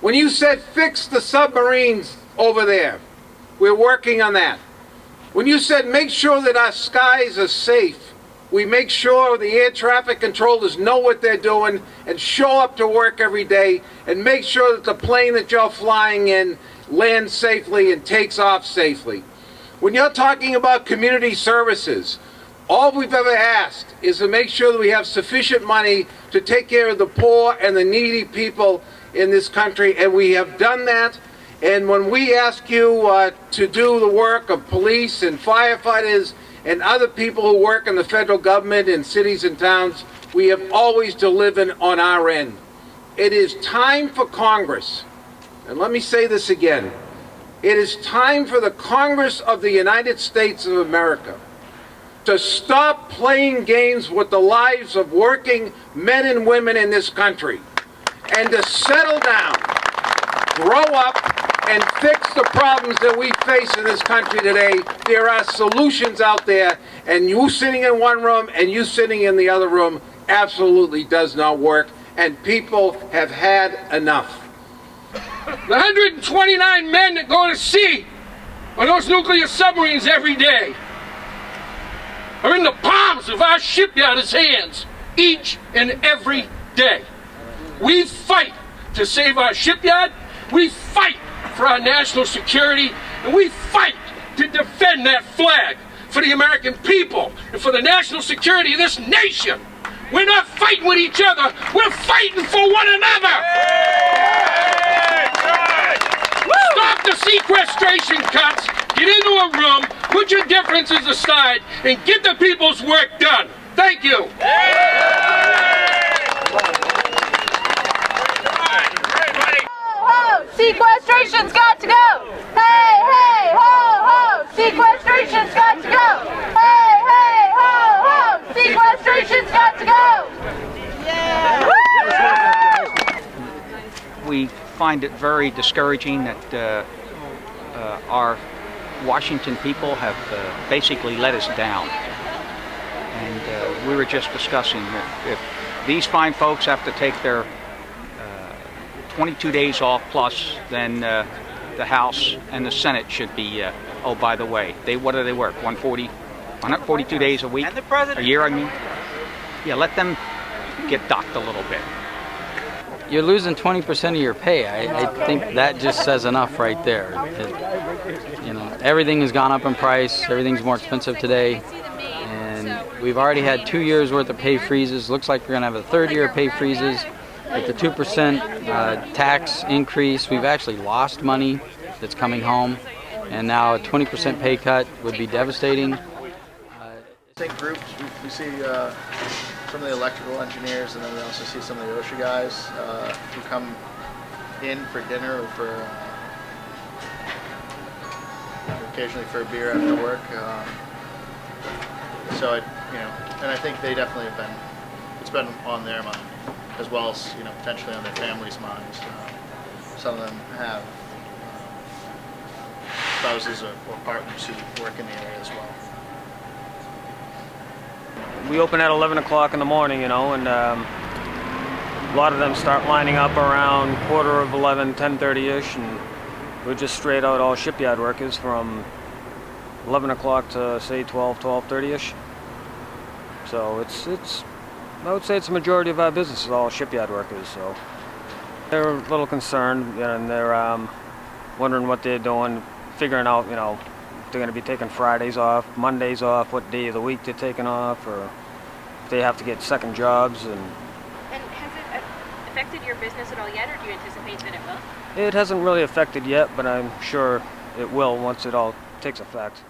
When you said fix the submarines over there, we're working on that. When you said make sure that our skies are safe, we make sure the air traffic controllers know what they're doing and show up to work every day and make sure that the plane that you're flying in lands safely and takes off safely. When you're talking about community services, all we've ever asked is to make sure that we have sufficient money to take care of the poor and the needy people in this country, and we have done that. And when we ask you to do the work of police and firefighters and other people who work in the federal government in cities and towns, we have always delivered on our end. It is time for Congress, and let me say this again, it is time for the Congress of the United States of America to stop playing games with the lives of working men and women in this country and to settle down, grow up, and fix the problems that we face in this country today. There are solutions out there, and you sitting in one room and you sitting in the other room absolutely does not work, and people have had enough. The 129 men that go to sea on those nuclear submarines every day are in the palms of our shipyard's hands each and every day. We fight to save our shipyard, we fight for our national security, and we fight to defend that flag for the American people and for the national security of this nation. We're not fighting with each other, we're fighting for one another. Stop the sequestration cuts, get into a room, put your differences aside, and get the people's work done. Thank you. Sequestration's got to go! Hey, hey, ho, ho! Sequestration's got to go! Hey, hey, ho, ho! Sequestration's got to go! Yeah! We find it very discouraging that our Washington people have basically let us down. And we were just discussing if these fine folks have to take their 22 days off plus, then the House and the Senate should be, oh, by the way, what do they work, 142 days a week? And the president. A year, I mean? Yeah, let them get docked a little bit. You're losing 20% of your pay. I think that just says enough right there. You know, everything has gone up in price, everything's more expensive today, and we've already had 2 years worth of pay freezes. Looks like we're gonna have a third year of pay freezes. With the 2% tax increase, we've actually lost money that's coming home, and now a 20% pay cut would be devastating. Think groups, we see some of the electrical engineers, and then we also see some of the OSHA guys who come in for dinner or for occasionally for a beer after work. And I think they definitely have been. It's been on their mind, as well as potentially on their families' minds. Some of them have spouses or partners who work in the area as well. We open at 11 o'clock in the morning, and a lot of them start lining up around 11:15, 10:30-ish, and we're just straight out all shipyard workers from 11 o'clock to say 12:30-ish. So I would say it's the majority of our business is all shipyard workers. So they're a little concerned, and they're wondering what they're doing, figuring out, if they're going to be taking Fridays off, Mondays off, what day of the week they're taking off, or if they have to get second jobs. And has it affected your business at all yet, or do you anticipate that it will? It hasn't really affected yet, but I'm sure it will once it all takes effect.